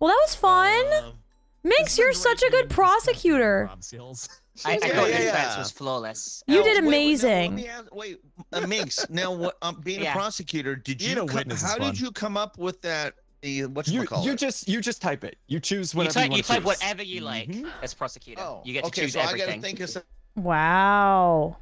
Well, that was fun. Minx, you're such a good prosecutor. I thought the defense was flawless. You did amazing. Wait, Minx. Now, being a prosecutor, how did you come up with that? You just type it. You choose whatever you want to You type choose. whatever you like as prosecutor. You get to choose everything. I gotta think of something. Wow.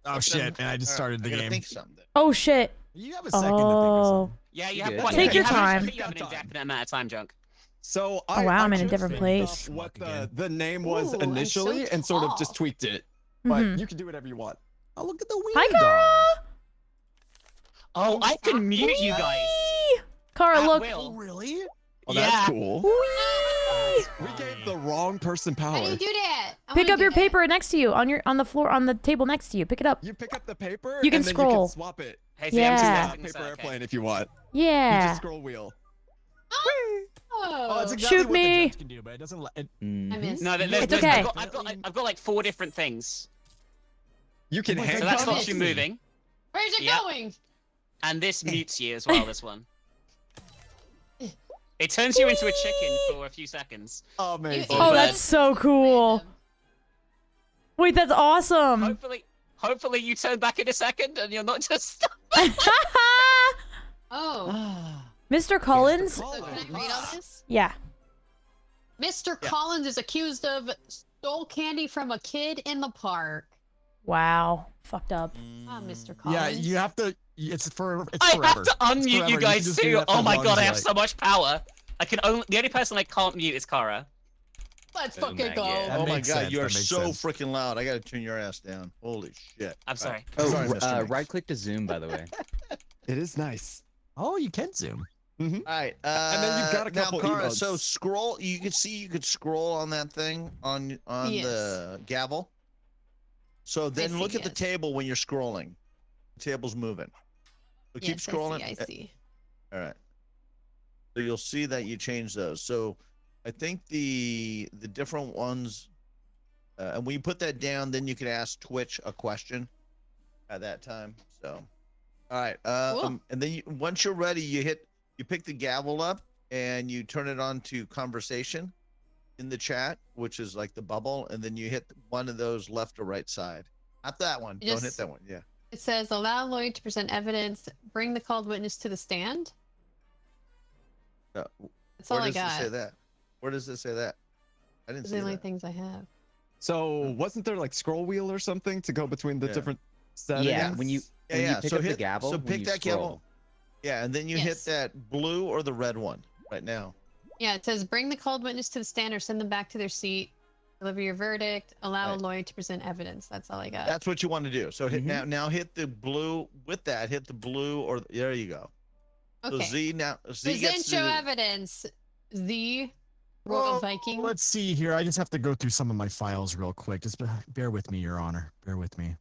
Oh shit, man! I just started the game. Think something. Oh shit. You have a second to think of something. Yeah, you have. Take your time. You have an indefinite amount of time, Junk. So oh wow, I'm in a different place. What the name was initially, and sort of just tweaked it. But you can do whatever you want. Oh, look at the wheel. Hi, Kara. Oh, I can mute you guys. Kara, look. Oh, really? Oh, Yeah. that's cool. Whee! We gave the wrong person power. How do you do that? Pick up your paper next to you on the floor on the table next to you. Pick it up. You pick up the paper. You can and scroll. Then you can swap it. Hey, yeah. Paper airplane if you want. Yeah. You just scroll wheel. Oh, that's exactly Shoot what me. the judge can do, but it doesn't let it. I missed. No, It's okay. I've got like 4 different things. You can So that stops you moving. Where's it going? And this mutes you as well, this one. It turns you into a chicken for a few seconds. Oh, amazing. Oh, that's so cool. Wait, that's awesome. Hopefully you turn back in a second and you're not just Oh. Mr. Collins? So can I read all this? Yeah. Mr. Collins is accused of stole candy from a kid in the park. Wow. Fucked up. Ah, Mr. Collins. Yeah, you have to. It's forever. I have to unmute you guys too. Oh my god, I have so much power. The only person I can't mute is Kara. Let's fucking go. Oh my god, you are so freaking loud. I gotta turn your ass down. Holy shit. I'm sorry. Right click to zoom, by the way. It is nice. Oh, you can zoom. All right. And then you've got a couple now, Kara, emotes. so scroll. You could scroll on that thing on the gavel. So then look at the table when you're scrolling. The table's moving. So keep scrolling. I see. All right. So you'll see that you change those. So I think the different ones, and when you put that down, then you can ask Twitch a question at that time. So, all right. Cool. And then once you're ready, you pick the gavel up and you turn it on to conversation in the chat, which is like the bubble, and then you hit one of those left or right side. Not that one. Don't hit that one. Yeah. It says allow lawyer to present evidence, bring the called witness to the stand. That's all I got. Say that? Where does it say that? I didn't see the only that. things I have. So wasn't there like scroll wheel or something to go between the different settings? Yeah, when you pick up the gavel, so pick that gavel. Yeah, and then you hit Yes. that blue or the red one right now. Yeah, it says bring the called witness to the stand or send them back to their seat. Deliver your verdict. Allow a lawyer to present evidence. That's all I got. That's what you want to do. So hit now hit the blue with that. Hit the blue or there you go. Okay. So Z present gets show to evidence. Z. Royal Viking. Let's see here. I just have to go through some of my files real quick. Just bear with me, Your Honor. Bear with me.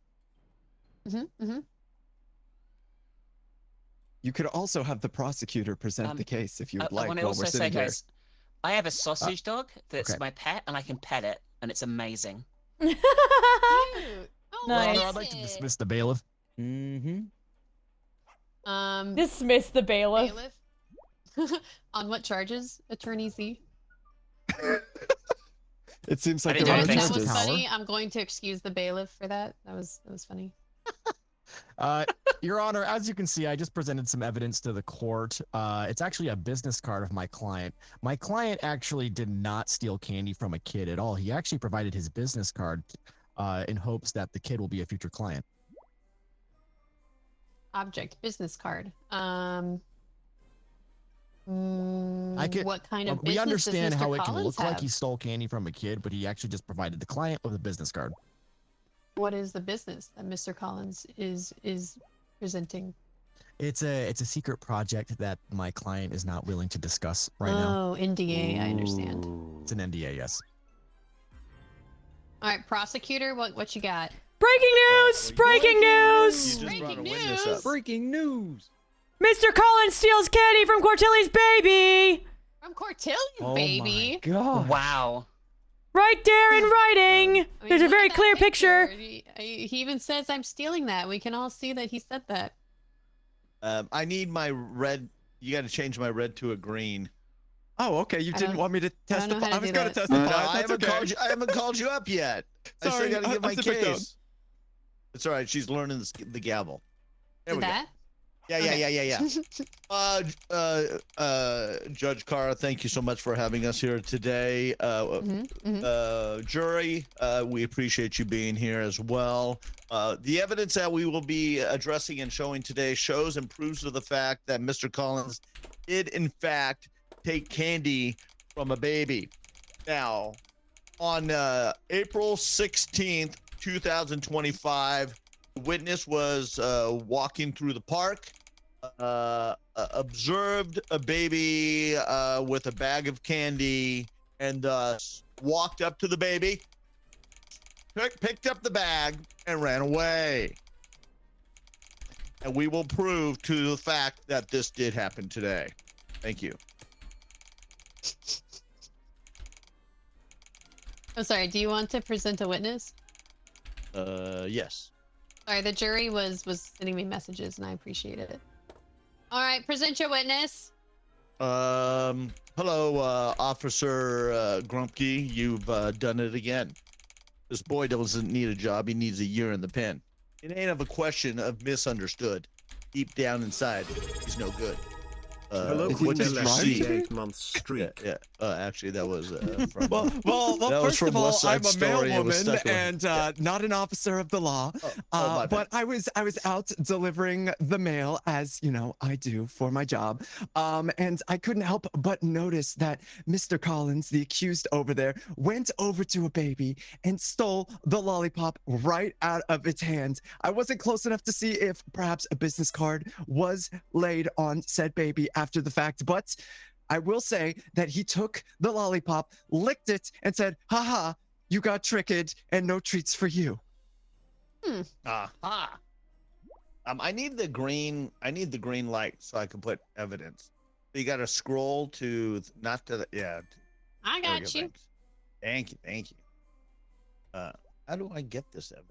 You could also have the prosecutor present the case if you would like I want to while we're also say, sitting here. guys, I have a sausage dog that's okay. my pet, and I can pet it, and it's amazing. Cute. Oh, Nice. Your Honor, I'd like to dismiss the bailiff. Dismiss the bailiff. On what charges, Attorney Z? It seems like I there didn't are know That was charges. funny. I'm going to excuse the bailiff for that. That was funny. Your Honor, as you can see, I just presented some evidence to the court. It's actually a business card of my client. My client actually did not steal candy from a kid at all. He actually provided his business card in hopes that the kid will be a future client. Object business card. What kind of business we understand does Mr. how it can Collins look like have? he stole candy from a kid, but he actually just provided the client with a business card. What is the business that Mr. Collins is presenting? It's a secret project that my client is not willing to discuss right now. Oh, NDA. I understand. It's an NDA, yes. All right, prosecutor, what you got? Breaking news! Breaking news! Breaking news! Breaking news! Mr. Collins steals candy from Cortilli's baby! From Cortilli's baby. Oh my god! Wow. Right there in writing! I mean, There's a look very at that clear picture. He even says I'm stealing that. We can all see that he said that. I need my red. You got to change my red to a green. Oh, okay. You didn't want me to I don't know testify. how to I was do going to that. testify. No, I That's haven't okay. called you. I haven't called you up yet. I still Sorry, got to give my I'm super dumb. case. It's all right. She's learning the gavel. There Did we that? go. Yeah. Judge Cara, thank you so much for having us here today. Jury, we appreciate you being here as well. The evidence that we will be addressing and showing today shows and proves to the fact that Mr. Collins did, in fact, take candy from a baby. Now, on April 16th, 2025, the witness was walking through the park, observed a baby with a bag of candy, and thus walked up to the baby, picked up the bag, and ran away. And we will prove to the fact that this did happen today. Thank you. Oh, sorry. Do you want to present a witness? Yes. Sorry, the jury was sending me messages, and I appreciate it. All right, present your witness. Hello, Officer Grumpy. You've done it again. This boy doesn't need a job. He needs a year in the pen. It ain't of a question of misunderstood. Deep down inside, he's no good. Hello, what did you see? 8-month streak. Yeah. Actually, that was from. Well, that was first from of all, West Side I'm a male Story. It was woman stuck on- and not an officer of the law. my bad. But I was out delivering the mail, as you know I do for my job. And I couldn't help but notice that Mr. Collins, the accused over there, went over to a baby and stole the lollipop right out of its hand. I wasn't close enough to see if perhaps a business card was laid on said baby after the fact, but I will say that he took the lollipop, licked it, and said, "Haha, you got tricked, and no treats for you." Aha. I need the green. I need the green light so I can put evidence. So you got to scroll to not to the yeah. I There we got go, you. thanks. Thank you. How do I get this evidence?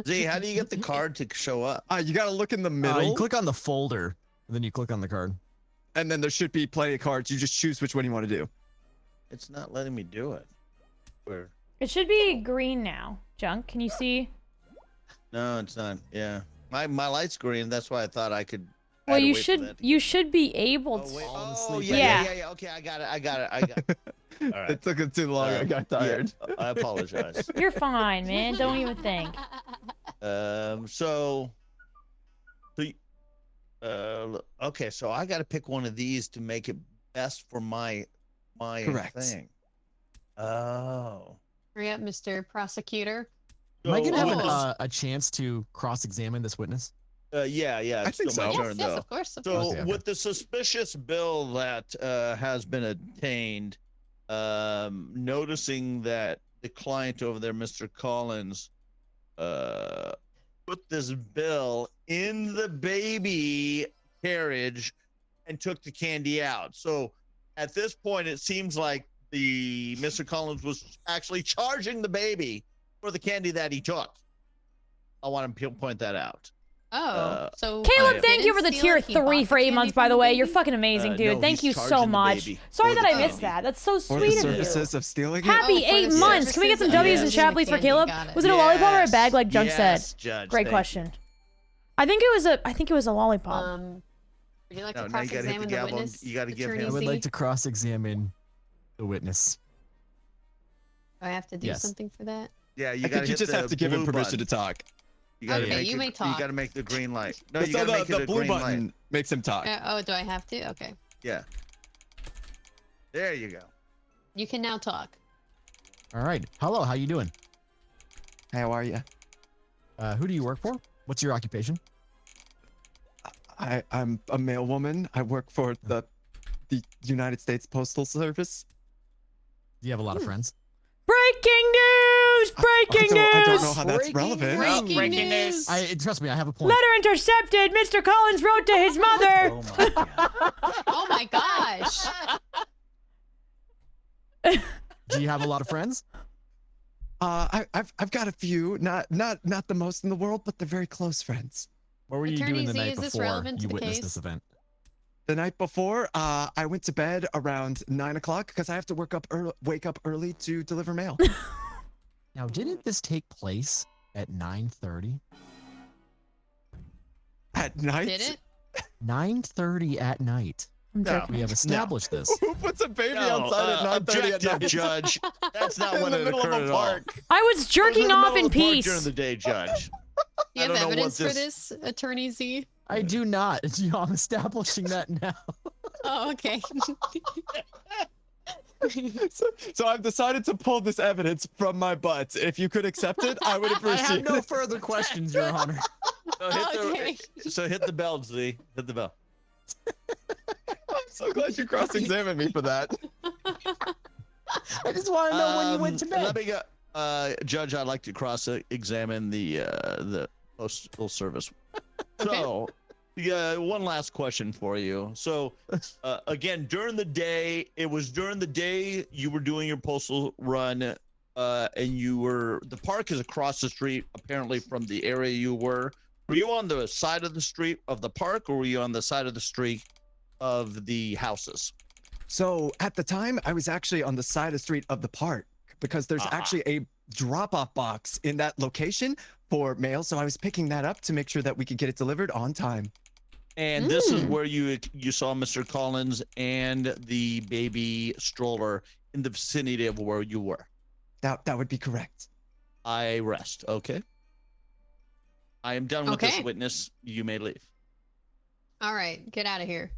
Z, how do you get the card to show up? You got to look in the middle. You click on the folder, and then you click on the card. And then there should be plenty of cards. You just choose which one you want to do. It's not letting me do it. Where? It should be green now. Junk, can you see? No, it's not. Yeah, my light's green. That's why I thought I could. I Well, had to you wait for should that to- you should be able Oh, to. wait. Falling Oh, asleep. yeah. Okay, I got it. All right. It took it too long. I got tired. Yeah, I apologize. You're fine, man. Don't even think. Okay, so I got to pick one of these to make it best for my Correct. thing. Oh. Hurry up, Mr. Prosecutor. Am I gonna So- have a chance to cross-examine this witness? Yeah. I think It's still my so. turn, Yes, though. of course. Of So course. Okay. with the suspicious bill that has been obtained, noticing that the client over there, Mr. Collins, put this bill in the baby carriage and took the candy out. So at this point, it seems like the Mr. Collins was actually charging the baby for the candy that he took. I want to point that out. Oh, so Caleb, he thank you didn't for the steal tier it, he bought 3 the for 8 candy months, from by the way. You're baby? fucking amazing, dude. No, Thank he's you so charging the much. baby Sorry for that the I missed candy. that. That's so For sweet the of you. services of stealing it. Happy Oh, for 8 the months. Can we get some services of W's and using chat, the please, for candy, Caleb? got it. Was it a lollipop or a bag, like Junk Yes, said? Judge, Great thank you. question. I think it was a lollipop. Would you like No, to now you gotta hit the cross-examine the gavel. witness? You gotta give Attorney him- I would Z? like to cross-examine the witness. Do I have to do Yes. something for that? Yeah, you I gotta think you hit just the have to give him blue permission button. to talk. You gotta Okay, make you it, may You talk. gotta make the green light. No, you So gotta make it the a blue green button light. makes him talk. Oh, do I have to? Okay. Yeah. There you go. You can now talk. All right. Hello. How you doing? How are you? Who do you work for? What's your occupation? I'm a male woman. I work for the United States Postal Service. Do you have a lot of friends? Breaking news! Breaking I don't news! know how that's relevant. Breaking news. Trust me. I have a point. Letter intercepted. Mr. Collins wrote to his mother. Oh my god. Oh my gosh. Do you have a lot of friends? I've got a few, not the most in the world, but they're very close friends. What were you Attorney doing the Z, night is this before relevant to you the witnessed case? this event? The night before, I went to bed around 9 o'clock because I have to wake up early to deliver mail. Now, didn't this take place at 9:30? At night? Did it? 9:30 at night. I'm No. joking. We have established this. Who puts a baby outside at 9:30 at objective, night? Judge. That's not In when the it middle of occurred a at all. park. I was jerking off in peace. During the day, Judge. Do you I don't have know what evidence for this- this, Attorney Z? I do not. I'm establishing that now. Oh, okay. So I've decided to pull this evidence from my butt. If you could accept it, I would I appreciate have no it. further questions, Your Honor. Okay. So hit the bell, Z. Hit the bell. I'm so glad you cross-examined me for that. I just want to know when you went to bed. Let me go. Judge, I'd like to cross-examine the postal service. So, yeah, one last question for you. So, again, during the day, you were doing your postal run, and the park is across the street, apparently from the area you were. Were you on the side of the street of the park, or were you on the side of the street of the houses? So at the time, I was actually on the side of the street of the park because there's actually a drop-off box in that location for mail. So I was picking that up to make sure that we could get it delivered on time. And this is where you saw Mr. Collins and the baby stroller in the vicinity of where you were. That would be correct. I rest. Okay. I am done with this Okay. witness. You may leave. All right, get out of here.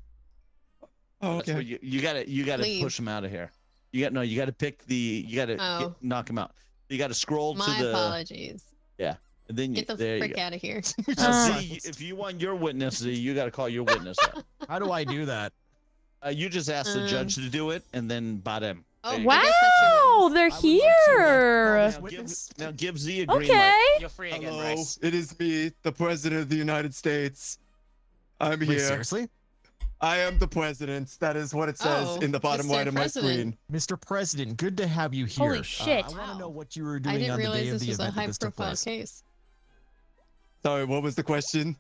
Oh, That's what you gotta Leave. push him out of here. You gotta pick Oh. knock him out. You gotta scroll My to the apologies. and then Get the there you frick go. out of here. Z, if you want your witness, Z, you gotta call your witness up. How do I do that? You just ask the judge to do it, and then bot him. Oh, There you I go. guess that's your Wow, they're I would like to, here. Now give Z a green Okay. light. You're free again, Hello, Bryce. it is me, the President of the United States. I'm Wait, here. seriously? I am the president. That is what it says Oh, in the bottom Mr. right of my President. screen. Mr. President, good to have you here. Holy shit. I want to Wow. know what you were I doing didn't on the day realize of this the was a event that this took high-profile place. case. Sorry, what was the question?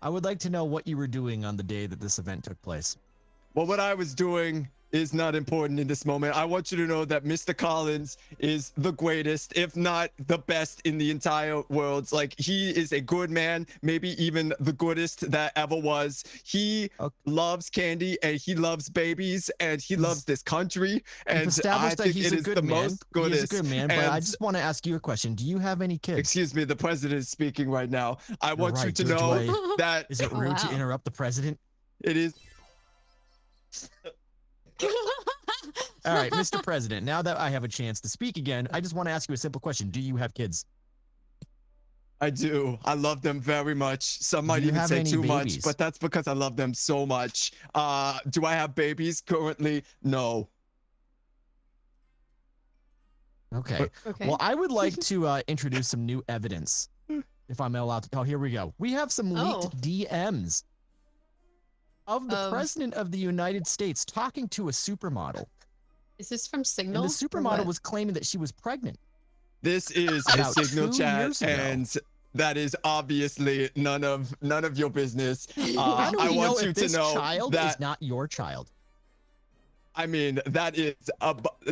I would like to know what you were doing on the day that this event took place. Well, what I was doing is not important in this moment. I want you to know that Mr. Collins is the greatest, if not the best in the entire world. Like, he is a good man, maybe even the goodest that ever was. He loves candy and he loves babies and he loves this country. And We've established that I think he's it a is good the man. most goodest. He's a good man, but I And- just want to ask you a question. Do you have any kids? Excuse me, the president is speaking right now. I want you right. to Do know I- that Is it Oh, rude to wow. interrupt the president? it is. All right, Mr. President, now that I have a chance to speak again, I just want to ask you a simple question. Do you have kids? I do. I love them very much. Some might Do you even have say any too much, babies? but that's because I love them so much. Do I have babies currently? No. Okay. Okay. Well, I would like to introduce some new evidence, if I'm allowed to. Oh, here we go. We have some leaked Oh. DMs of the Of- President of the United States talking to a supermodel. Is this from And Signal? the or supermodel what? was claiming that she was pregnant. This is a About signal 2 chat, years ago. and that is obviously none of your business. How do we I know want you if to this know child that is not your child? I mean, that is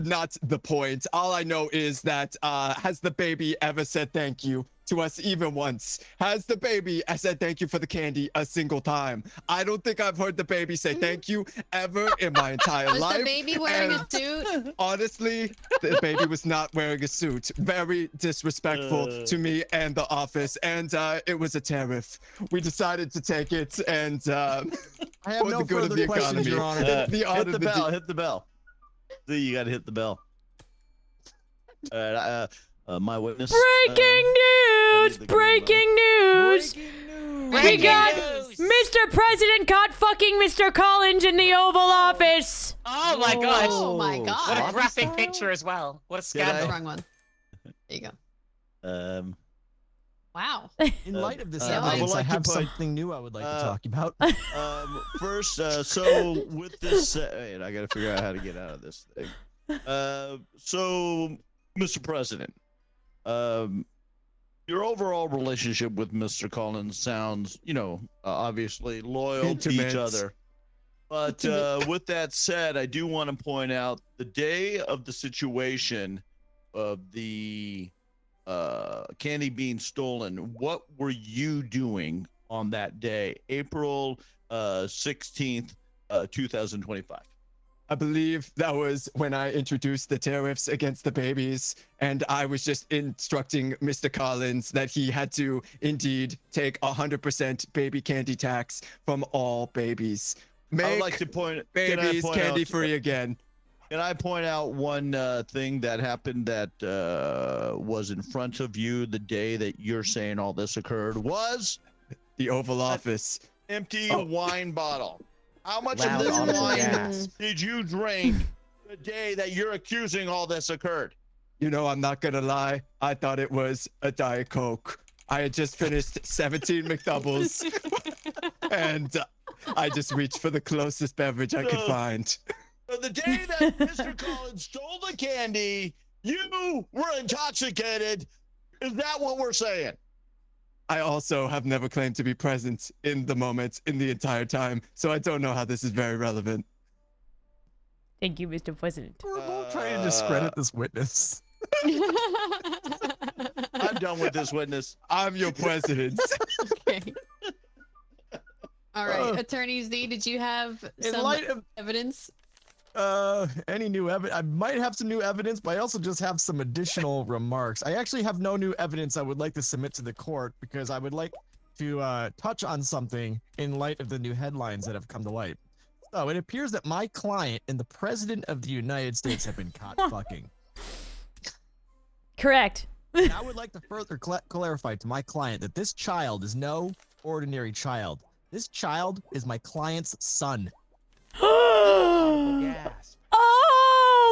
not the point. All I know is that has the baby ever said thank you to us even once? Has the baby said thank you for the candy a single time? I don't think I've heard the baby say thank you ever in my entire Was life. the baby wearing a and suit? Honestly, the baby was not wearing a suit. Very disrespectful to me and the office, and it was a tariff. We decided to take it, and I have for no the good of further the questions, economy. Your Honor. The Hit honor the of the bell. Hit the bell. Z, you gotta hit the bell. All right. My witness. Breaking news! the green Breaking news! We Breaking got news! Mr. President caught fucking Mr. Collins in the Oval Office. Oh my gosh! Oh my What god. a graphic picture as well. What a Did I- That's the scandal. wrong one. There you go. Wow. In light of this I would evidence, I like to have put, something new I would like to talk about. First, so with this, wait, I gotta figure out how to get out of this thing. So, Mr. President, your overall relationship with Mr. Collins sounds, obviously loyal to each Intimate. other. But with that said, I do want to point out the day of the situation of the candy being stolen. What were you doing on that day, April 16th, 2025? I believe that was when I introduced the tariffs against the babies, and I was just instructing Mr. Collins that he had to indeed take 100% baby candy tax from all babies. I would like to point babies candy free again. Can I point out one thing that happened that was in front of you the day that you're saying all this occurred? Was the Oval Office empty wine bottle? How much of this wine did you drink the day that you're accusing all this occurred? You know, I'm not gonna lie. I thought it was a Diet Coke. I had just finished 17 McDoubles, and I just reached for the closest beverage I could find. So the day that Mr. Collins stole the candy, you were intoxicated. Is that what we're saying? I also have never claimed to be present in the moment in the entire time, so I don't know how this is very relevant. Thank you, Mr. President. We're both trying to discredit this witness. I'm done with this witness. I'm your president. Okay. All right, Attorney Z, did you have some evidence? Any new evidence? I might have some new evidence, but I also just have some additional remarks. I actually have no new evidence I would like to submit to the court because I would like to touch on something in light of the new headlines that have come to light. So it appears that my client and the President of the United States have been caught fucking. Correct. And I would like to further clarify to my client that this child is no ordinary child. This child is my client's son. Oh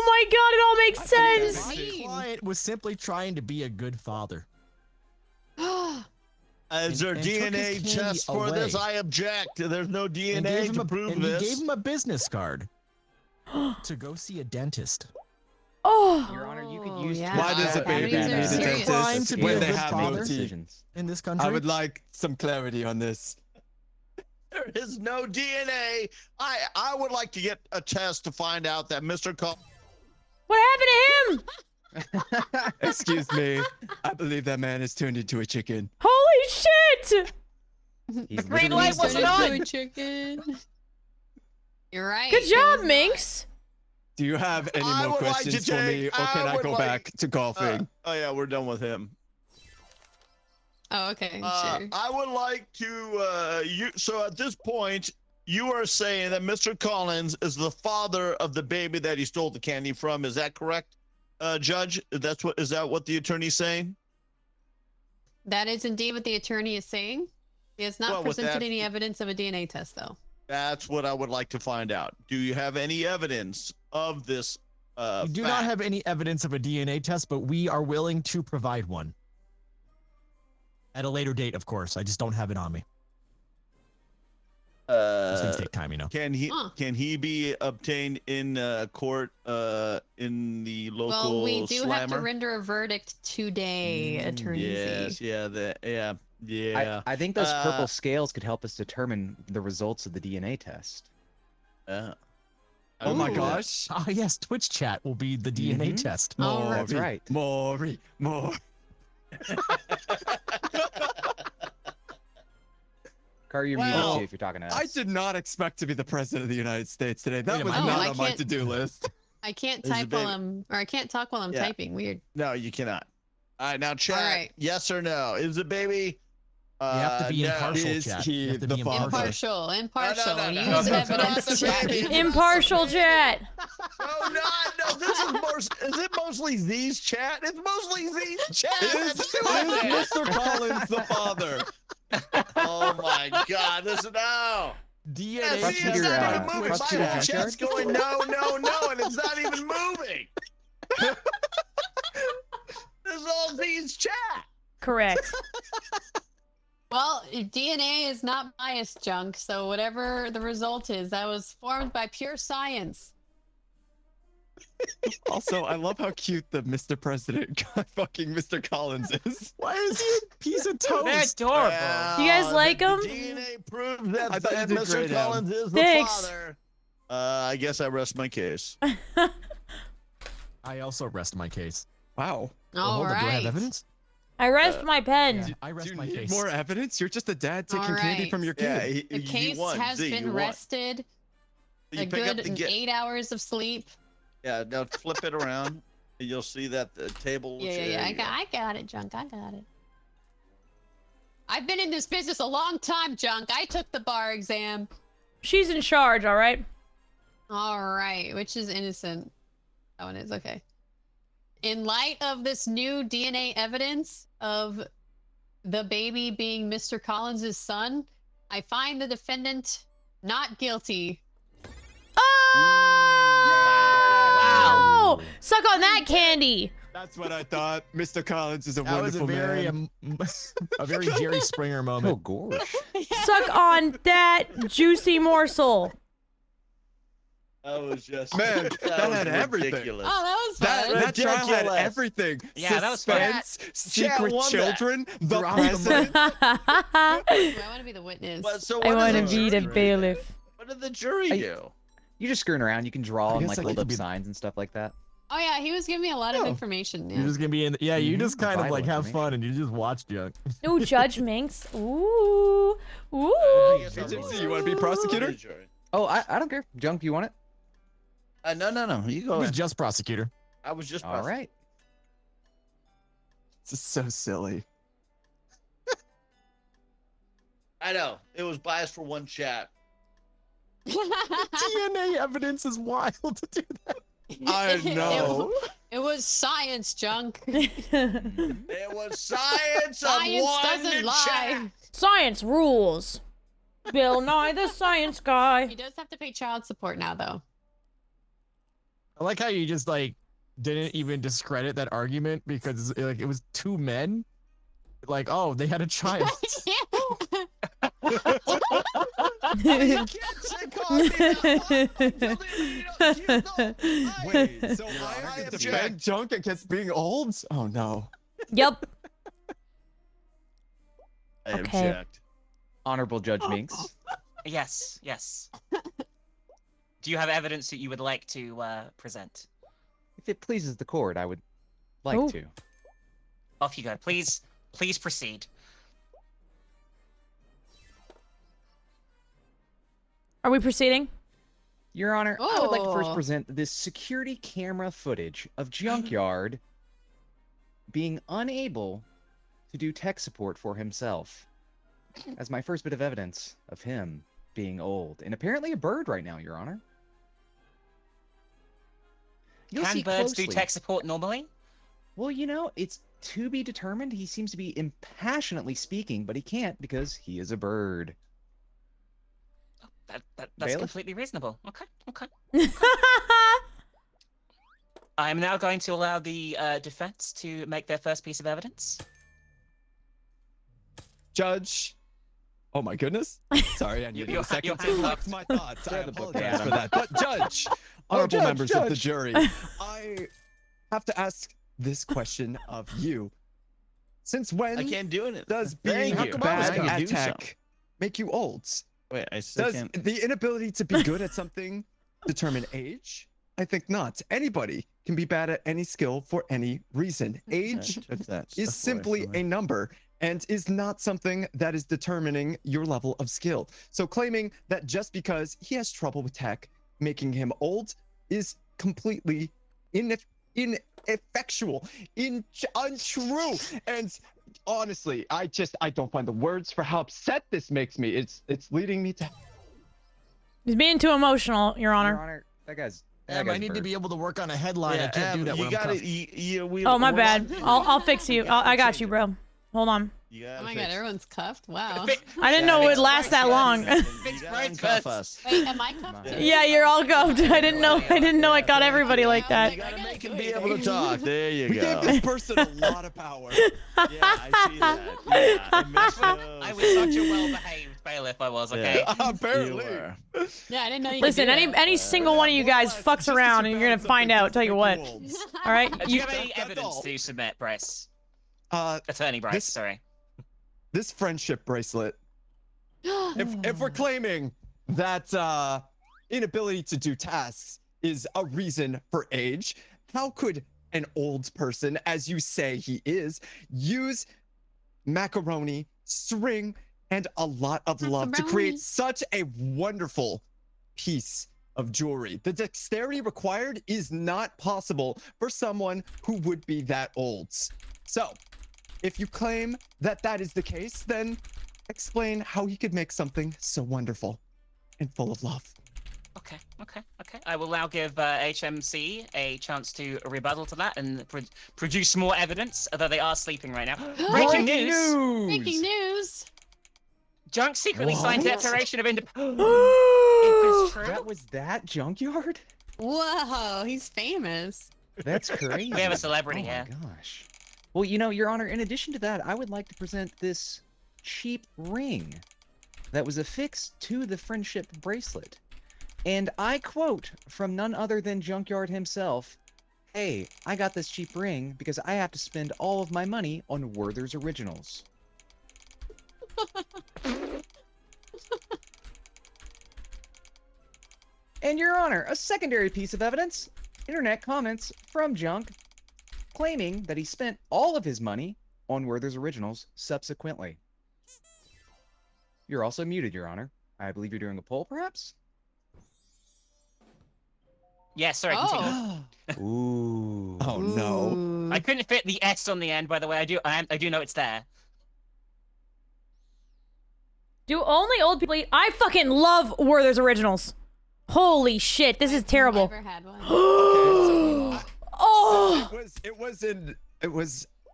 my god, it all makes sense. My client was simply trying to be a good father. Is there DNA test for this? I object. There's no DNA to prove this. He gave him a business card to go see a dentist. Oh, Your Honor, you could use. Why does a baby need a dentist when they have no teeth in this country? I would like some clarity on this. There is no DNA. I would like to get a test to find out that Mr. Cole. What happened to him? Excuse me. I believe that man is turned into a chicken. Holy shit! The green light wasn't on. Chicken. You're right. Good job, Minx. Do you have any more questions for me, or can I go back to golfing? Oh yeah, we're done with him. Oh, okay, sure. I would like to, so at this point, you are saying that Mr. Collins is the father of the baby that he stole the candy from. Is that correct, Judge? Is that what the attorney's saying? That is indeed what the attorney is saying. He has not presented any evidence of a DNA test, though. That's what I would like to find out. Do you have any evidence of this We do not have any evidence of a DNA test, but we are willing to provide one. At a later date, of course. I just don't have it on me. These things take time, you know. Can he be obtained in court in the local Well, we do slammer? have to render a verdict today, Attorney Yes, Z. yeah. I think those purple scales could help us determine the results of the DNA test. Oh my gosh. Oh, yes. Twitch chat will be the DNA test. Oh, that's right. More. Car, you're muted too if you're talking to us. I did not expect to be the President of the United States today. That was Oh, not on my to-do list. I can't type while I'm, or I can't talk while I'm typing. Weird. No, you cannot. All right, now chat. All right. Yes or no? Is the baby? You have to be impartial, Is chat. he You have to the be father? Impartial. No. Use evidence, chat. Impartial chat. No, this is is it mostly Z's chat? It's mostly Z's chat. Is Mr. Collins the father? Oh my God, no. DNA See, it's test. not even moving. Trust My your whole chat's going no, and it's not even moving. This is all Z's chat. Correct. Well, DNA is not biased, junk. So whatever the result is, that was formed by pure science. Also, I love how cute the Mr. President fucking Mr. Collins is. Why is he a piece of toast? They're adorable. You guys like him? DNA proves that I thought you did Mr. great, Collins is the Thanks. father. I guess I rest my case. I also rest my case. Wow. Well, All hold up, do I have right. evidence? I rest my pen. Yeah, I rest Do you my need case. more evidence? You're just a dad taking All candy right. from your Yeah, kid. The case has been rested. You A pick up good the 8 hours of sleep. Yeah, now flip it around, and you'll see that the table. Yeah. I got it, Junk. I got it. I've been in this business a long time, Junk. I took the bar exam. She's in charge, all right? All right, which is innocent. That one is okay. In light of this new DNA evidence of the baby being Mr. Collins' son, I find the defendant not guilty. Oh! Suck on that candy. That's what I thought. Mr. Collins is a That was a wonderful very, man. a very Jerry Springer Oh moment. gosh. Suck on that juicy morsel. That was just Man, that that was had everything. ridiculous. Oh, that was fun. That trial had Ridiculous. everything. Yeah, that was fun. Suspense, Chat secret won that. children, the Drop the president. I want to be the witness. But so I what want to did the be the jury do? bailiff. What did the jury I- do? You just screwing around. You can draw and guess like I hold could up be- signs and stuff like that. Oh yeah, he was giving me a lot of Oh. information. You're Yeah. just gonna be in. Yeah, you just kind of Vital like have information. fun and you just watch junk. Ooh, Judge Minx. Ooh. Ooh. I guess I'll Agency, roll you wanna be for prosecutor? the jury. Oh, I don't care. Junk, you want it? No. You go I was ahead. just prosecutor. I was just. All right. This is so silly. I know it was biased for one chat. DNA evidence is wild to do that. I know. It was science, Junk. It was science of Science one doesn't lie. chat. Science rules. Bill Nye the Science Guy. He does have to pay child support now, though. I like how you just like didn't even discredit that argument because like it was two men. Like, oh, they had a child. You can't say call me that one until you know. Wait, so I I have to object. defend Junk against being old? Oh no. Yep. I Okay. object. Honorable Judge Minx. Yes. Do you have evidence that you would like to present? If it pleases the court, I would like Oh. to. Off you go. Please proceed. Are we proceeding? Your Honor, I would like to first Oh. present this security camera footage of Junkyard being unable to do tech support for himself as my first bit of evidence of him being old and apparently a bird right now, Your Honor. You'll Can see birds do closely. tech support normally? Well, you know, it's to be determined. He seems to be impassionately speaking, but he can't because he is a bird. That's Bailiff? completely reasonable. Okay. I'm now going to allow the defense to make their first piece of evidence. Judge. Oh my goodness. Sorry, I needed Your a second hand to up. collect my thoughts. I Throw the book apologize at for him. that. But Judge, honorable Judge, members of the Judge. jury, I have to ask this question of you. Since when I can't do it. does Thank being you. bad I can at do tech something. make you old? Wait, I still Does can't. the inability to be good at something determine age? I think not. Anybody can be bad at any skill for any reason. Age Took that is stuff away simply from me. a number and is not something that is determining your level of skill. So claiming that just because he has trouble with tech making him old is completely ineffectual, untrue. And honestly, I don't find the words for how upset this makes me. It's leading me to He's being too emotional, Your Your Honor. Honor, that guy's. Em, I need to be able to work on a headline. I can't do that you when I'm gotta. cuffed. Oh, my bad. I'll fix you. I got you, bro. Hold on. You gotta Oh my fix god, it. everyone's cuffed. Wow. I didn't know it would last that long. You Fix gotta Brian's uncuff first. us. Wait, am I cuffed? too? Yeah, you're all cuffed. I didn't know I got everybody like that. You gotta make him be able to talk. There you we go. gave this person a lot of power. Yeah, I see that. Yeah, I missed I was such a well-behaved bailiff. I was. Okay. Yeah. Apparently. You were. Yeah, I didn't know you Listen, could do any single one of you guys fucks around and you're gonna find out, tell you what. All right? Do you You, have any That's evidence all. to submit, Bryce? Uh, Attorney Bryce, This- sorry. this friendship bracelet. If we're claiming that inability to do tasks is a reason for age, how could an old person, as you say he is, use macaroni, string, and a lot of love to create such a wonderful piece of jewelry? The dexterity required is not possible for someone who would be that old. So, if you claim that that is the case, then explain how he could make something so wonderful and full of love. Okay. I will now give HMC a chance to rebuttal to that and produce more evidence, although they are sleeping right now. Breaking news! Breaking news! Junk secretly signed Declaration of Independence. That was that Junkyard? Whoa, he's famous. That's crazy. We have a celebrity here. Oh my gosh. Well, you know, Your Honor, in addition to that, I would like to present this cheap ring that was affixed to the friendship bracelet. And I quote from none other than Junkyard himself, "Hey, I got this cheap ring because I have to spend all of my money on Werther's Originals." And Your Honor, a secondary piece of evidence, internet comments from Junk claiming that he spent all of his money on Werther's Originals subsequently. You're also muted, Your Honor. I believe you're doing a poll, perhaps? Yeah, sorry, continue. Ooh. Oh no. I couldn't fit the S on the end, by the way. I do know it's there. Do only old people eat? I fucking love Werther's Originals. Holy shit, this is terrible. Never had one. Oh! It was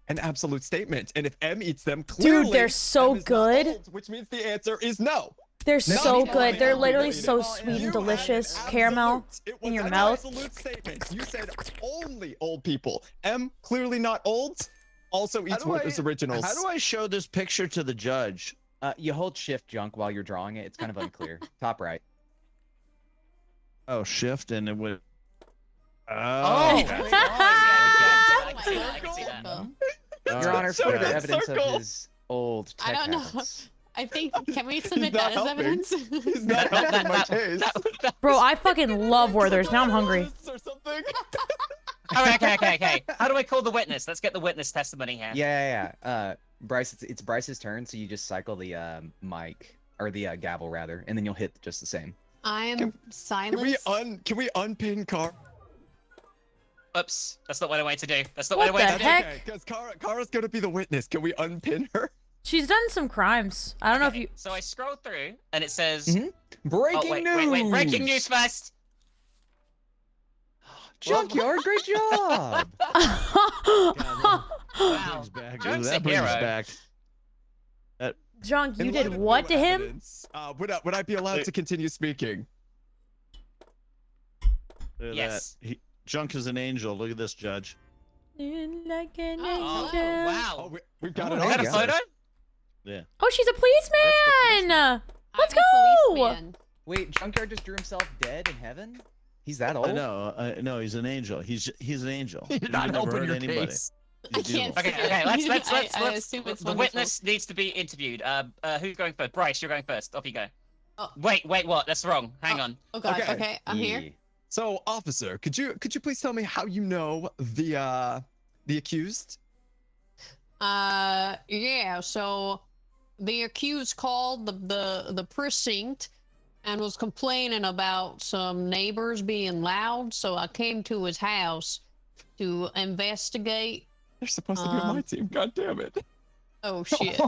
an absolute statement. And if M eats them, clearly Dude, they're so M is not good. old, which means the answer is no. They're Not so even good. They're M literally would eat so it. sweet You and had an delicious. absolute- Caramel it in was your an mouth. Absolute statement. You said only old people. M, clearly not old, also eats Werther's Originals. How do I show this picture to the judge? You hold shift, Junk, while you're drawing it. It's kind of unclear. Top right. Oh, shift and it would. Oh, okay. I can see that. Your Honor, Show further that evidence circle. of his old tech I don't know. habits. I think, can we submit not that as helping. evidence? He's not helping my case. Bro, I fucking love Werther's. Now I'm hungry. Or something. Okay. How do I call the witness? Let's get the witness testimony here. Yeah. Bryce, it's Bryce's turn, so you just cycle the mic or the gavel rather, and then you'll hit just the same. I am Can silenced. Can we unpin Car? Oops, that's not what I wanted to do. That's not what I What wanted the to do. heck? Because Kara's gonna be the witness. Can we unpin her? She's done some crimes. I don't know if you. So I scroll through, and it says... Breaking news! Wait, breaking news first! Junkyard, great job! Wow. Brings back. Junk's That a brings hero. back. Junk, you In light did of what new to him? evidence, would I be allowed to continue speaking? Look at Yes. that. Junk is an angel. Look at this, judge. Like an Oh, angel. wow. Oh, we've got Oh, it Is on. that a yeah. photo? Yeah. Oh, she's a policeman! Let's I'm a go! policeman. Wait, Junkyard just drew himself dead in heaven? He's that old? No, he's an angel. He's an angel. You're not You've never helping hurt your anybody. case. I He's can't beautiful. see Okay, it. let's I assume it's the wonderful. witness needs to be interviewed. Who's going first? Bryce, you're going first. Off you go. Oh. Wait, what? That's wrong. Hang on. Oh god. Okay. Okay, I'm here. So, officer, could you please tell me how you know the accused? Yeah. So, the accused called the precinct and was complaining about some neighbors being loud. So I came to his house to investigate. They're supposed to be on my team. God damn it! Oh shit.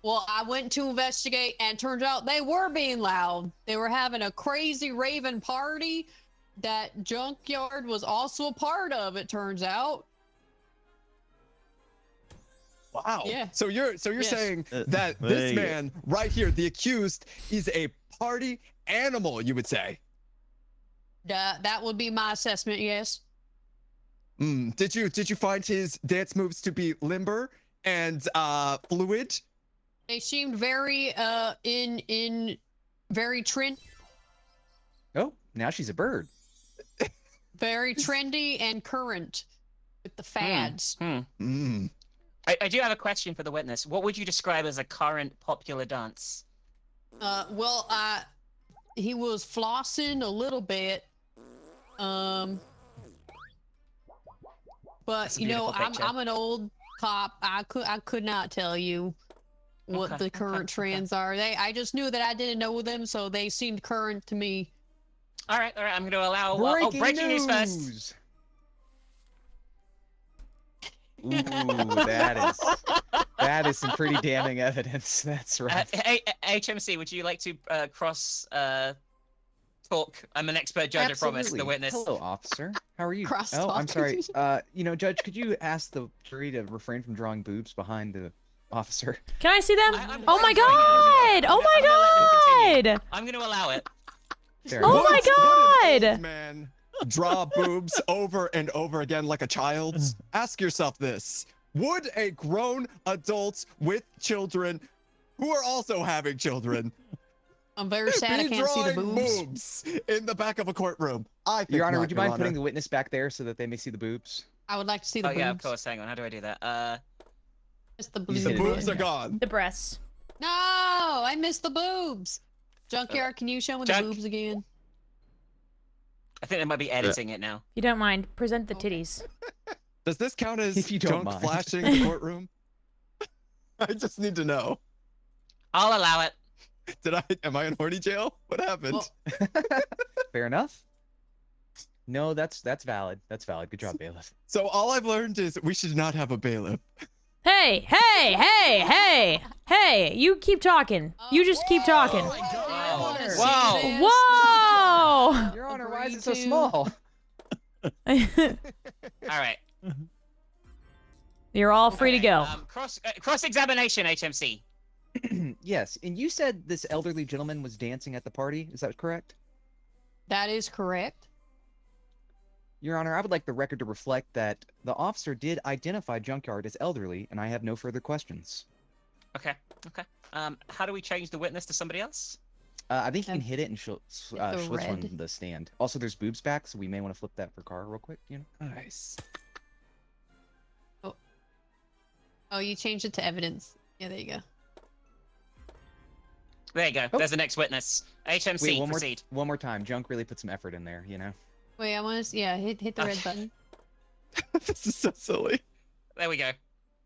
Well, I went to investigate, and turns out they were being loud. They were having a crazy raving party that Junkyard was also a part of. It turns out. Wow. Yeah. So you're Yes. saying There that this you go. man right here, the accused, is a party animal? You would say. That would be my assessment. Yes. Did you find his dance moves to be limber and fluid? They seemed very in very Oh, now she's a bird. very trendy and current with the fads. Mm. I do have a question for the witness. What would you describe as a current popular dance? Well, he was flossing a little bit. But That's a you know, beautiful picture. I'm an old cop. I could not tell you what Okay, the current okay. trends are. I just knew that I didn't know them, so they seemed current to me. All right. I'm going to allow. Breaking news first. Ooh, that is some pretty damning evidence. That's right. HMC, would you like to cross talk? I'm an expert judge, I promise. The Absolutely. witness. Hello, officer. How are you? Crosstalk. Oh, I'm sorry. Judge, could you ask the jury to refrain from drawing boobs behind the officer? Can I see them? I'm Oh my trying god! Oh I'm gonna let them my continue. god! I'm going to allow it. Fair Oh enough. my Would an God! old man draw boobs over and over again like a child's? Ask yourself this. Would a grown adult with children who are also having children I'm very sad I be can't see the drawing boobs. in the back of a courtroom? I think Your Honor, not, would you Your mind Honor. putting the witness back there so that they may see the boobs? I would like to see the Oh boobs. yeah, of course. Hang on. How do I do that? Just the You boobs. just The hit it boobs again, are yeah. gone. The breasts. No, I missed the boobs. Junkyard, can you show me the Junk- boobs again? I think they might be editing it now. If you don't mind, present the Okay. titties. Does this count as If you don't junk mind. flashing the courtroom? I just need to know. I'll allow it. Am I in horny jail? What happened? Well, Fair enough. No, that's valid. That's valid. Good job, bailiff. So all I've learned is we should not have a bailiff. Hey, hey, hey, hey, hey! You keep talking. You just keep talking. I wanna see Whoa. this. Whoa! Your Honor, why is Agree it so to. small? All right. You're all free to go. Cross examination, HMC. Yes, and you said this elderly gentleman was dancing at the party. Is that correct? That is correct. Your Honor, I would like the record to reflect that the officer did identify Junkyard as elderly, and I have no further questions. Okay. How do we change the witness to somebody else? I think you can Um, hit it and switch on red. the stand. Also, there's boobs back, so we may want to flip that for car real quick. You know. Nice. Oh, you changed it to evidence. Yeah, there you go. There you go. Oh. There's the next witness. HMC, Wait, proceed. one more time. Junk really put some effort in there. You know. Wait, I want to. Yeah, hit the red Okay. button. This is so silly. There we go.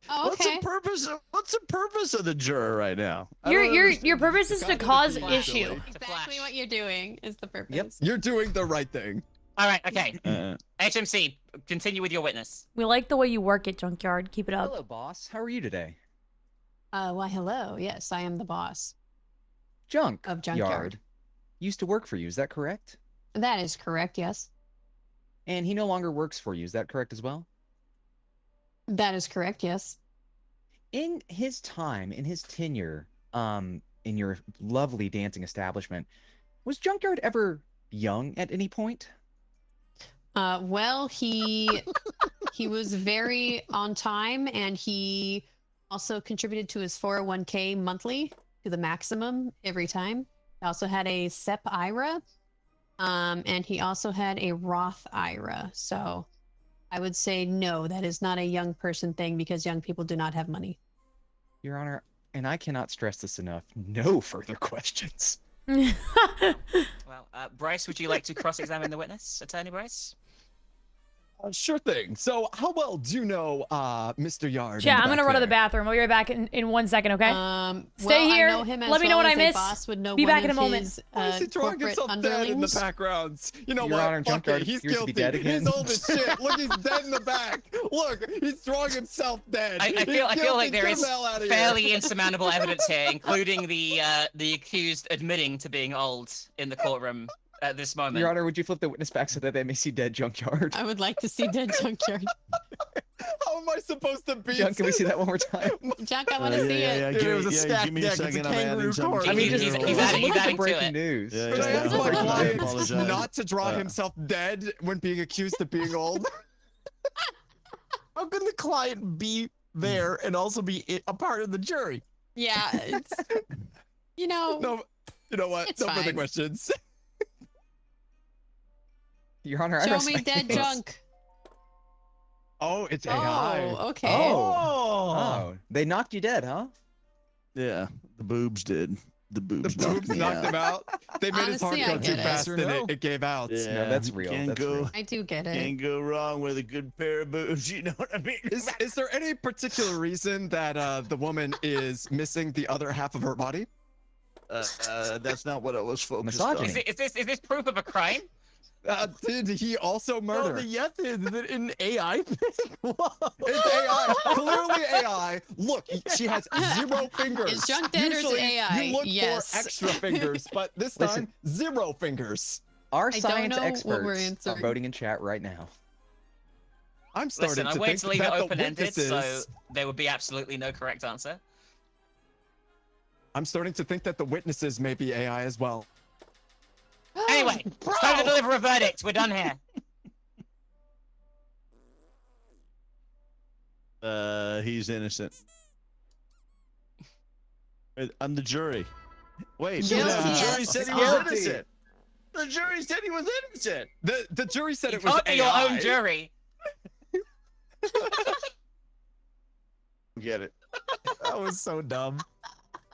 Oh, What's okay. the purpose? What's the purpose of the juror right now? I Your don't your understand. your purpose is to Kind of cause silly. issue. Exactly flash. what you're doing is the purpose. Yep. You're doing the right thing. All right. Okay. Uh, HMC, continue with your witness. We like the way you work it, Junkyard. Keep it up. Hello, boss. How are you today? Why, hello. Yes, I am the boss Junk. of Junkyard. Used to work for you. Is that correct? That is correct. Yes, And he no longer works for you. Is that correct as well? that is correct. Yes. In his time, in his tenure, in your lovely dancing establishment, was Junkyard ever young at any point? Well, he was very on time, and he also contributed to his 401k monthly to the maximum every time. He also had a SEP IRA, and he also had a Roth IRA. So I would say no, that is not a young person thing because young people do not have money. Your Honor, and I cannot stress this enough, no further questions. Well, Bryce, would you like to cross-examine the witness, Attorney Bryce? Sure thing. So, how well do you know Mr. Yard? in Yeah, the I'm gonna back run to the there? bathroom. We'll be right back in 1 second, okay? Stay Stay here. I know him as Let me know well what as I a missed. boss would know Be one back in of a moment. his, Why is he throwing corporate himself dead in the underlings. backgrounds? You know Your what? Honor, Fuck Junkyard it. He's appears to be guilty. dead again. He's old as shit. Look, he's dead in the back. Look, he's throwing himself dead. I feel like Guilty. there Get is the hell outta here. fairly insurmountable evidence here, including the accused admitting to being old in the courtroom at this moment. Your Honor, would you flip the witness back so that they may see dead Junkyard? I would like to see dead Junkyard. How am I supposed to be? Junk, can we see that one more time? Junk, I want to see it. It was a Give stacked me deck. a It's a second. I'm adding kangaroo something court. to I mean, the he's roll. adding- Look at the adding to breaking it. news. Yeah, But I yeah, asked yeah. my I client apologize. not to draw Uh, himself dead when being accused of being old. How can the client be there and also be a part of the jury? Yeah, it's you know. No, you know what? It's No further fine. questions. Your Honor, I Show me respect dead this. junk. Oh, it's Oh, okay. Oh, they knocked you dead, huh? Yeah, the boobs did. The boobs, The boobs knocked him out. They made his heart Honestly, go I too get it. fast Yes or and no? it gave out. Yeah, No, that's real. Can't That's go, real. I do get it. can't go wrong with a good pair of boobs. You know what I mean? Is there any particular reason that the woman is missing the other half of her body? That's not what I was focused Misogyny. on. Is this proof of a crime? Did he also No, murder? yes, is it an AI thing? Whoa. It's AI. Clearly AI. Look, she has 0 fingers. Is Junk dead or is it Usually, AI? you look Yes. for extra fingers, but this Listen. time, 0 fingers. Our I don't science know what we're experts are answering. voting in chat right now. I'm starting Listen, I to wait think to leave it that the open-ended, so witnesses. there would be absolutely no correct answer. I'm starting to think that the witnesses may be AI as well. Anyway, it's time to deliver a verdict. We're done here. He's innocent. I'm the jury. Wait, Guilty the as jury said he was fuck. innocent. The jury said he was innocent. The jury said You it was can't be your AI. own jury. Get it? That was so dumb.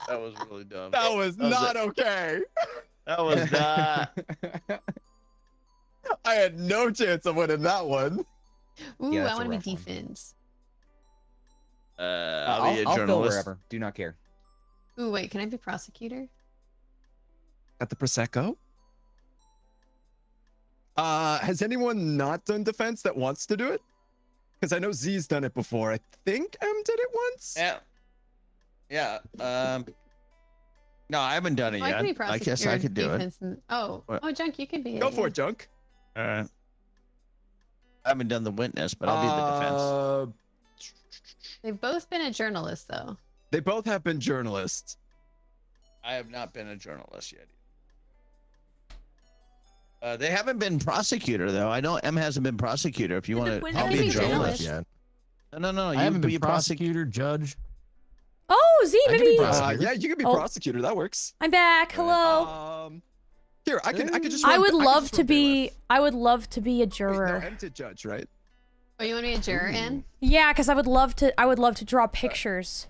That was really dumb. That was That was not it. okay. That was not. I had no chance of winning that one. Ooh, Yeah, I that's a want to rough be one. defense. I'll be a I'll fill journalist. wherever. Do not care. Ooh, wait, can I be prosecutor? At the Prosecco? Has anyone not done defense that wants to do it? Because I know Z's done it before. I think M did it once. Yeah. No, I haven't done it Oh, I can be yet. I prosecutor. guess I could do it. defense and- Oh, What? oh, Junk, you can be it. Go for yeah. it, Junk. All right. I haven't done the witness, but I'll be the defense. They've both been a journalist, though. They both have been journalists. I have not been a journalist yet. They haven't been prosecutor though. I know M hasn't been prosecutor. If you Did the want Quinn to, I'll have be a any journalist. journalist? Yet. No. I You haven't be been a prosecutor. prosecutor, judge. Oh, Z, I can be maybe. prosecutor. Yeah, you can be Oh. prosecutor. That works. I'm back. Hello. Here, I can just. I run- would can love just to run be. bailiff. I would love to be a Wait, no, juror. M to judge, right? Oh, you want to be a juror, Ooh. Ann? Yeah, because I would love to. I would love to draw pictures.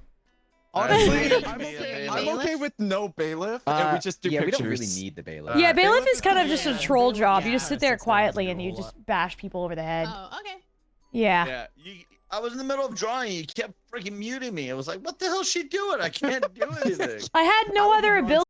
Honestly, Alright. I'm Be a okay, bailiff. I'm okay with no bailiff, and we just do yeah, pictures. we don't really need the bailiff. Yeah, bailiff bailiff is kind of just a yeah, troll bailiff- job. You yeah, just sit it there sits there and quietly doesn't and do you a just lot. bash people over the head. Oh, okay. Yeah. Yeah, I was in the middle of drawing. You kept freaking muting me. I was like, "What the hell's she doing? I can't do anything." I had no I would be other drawing ability.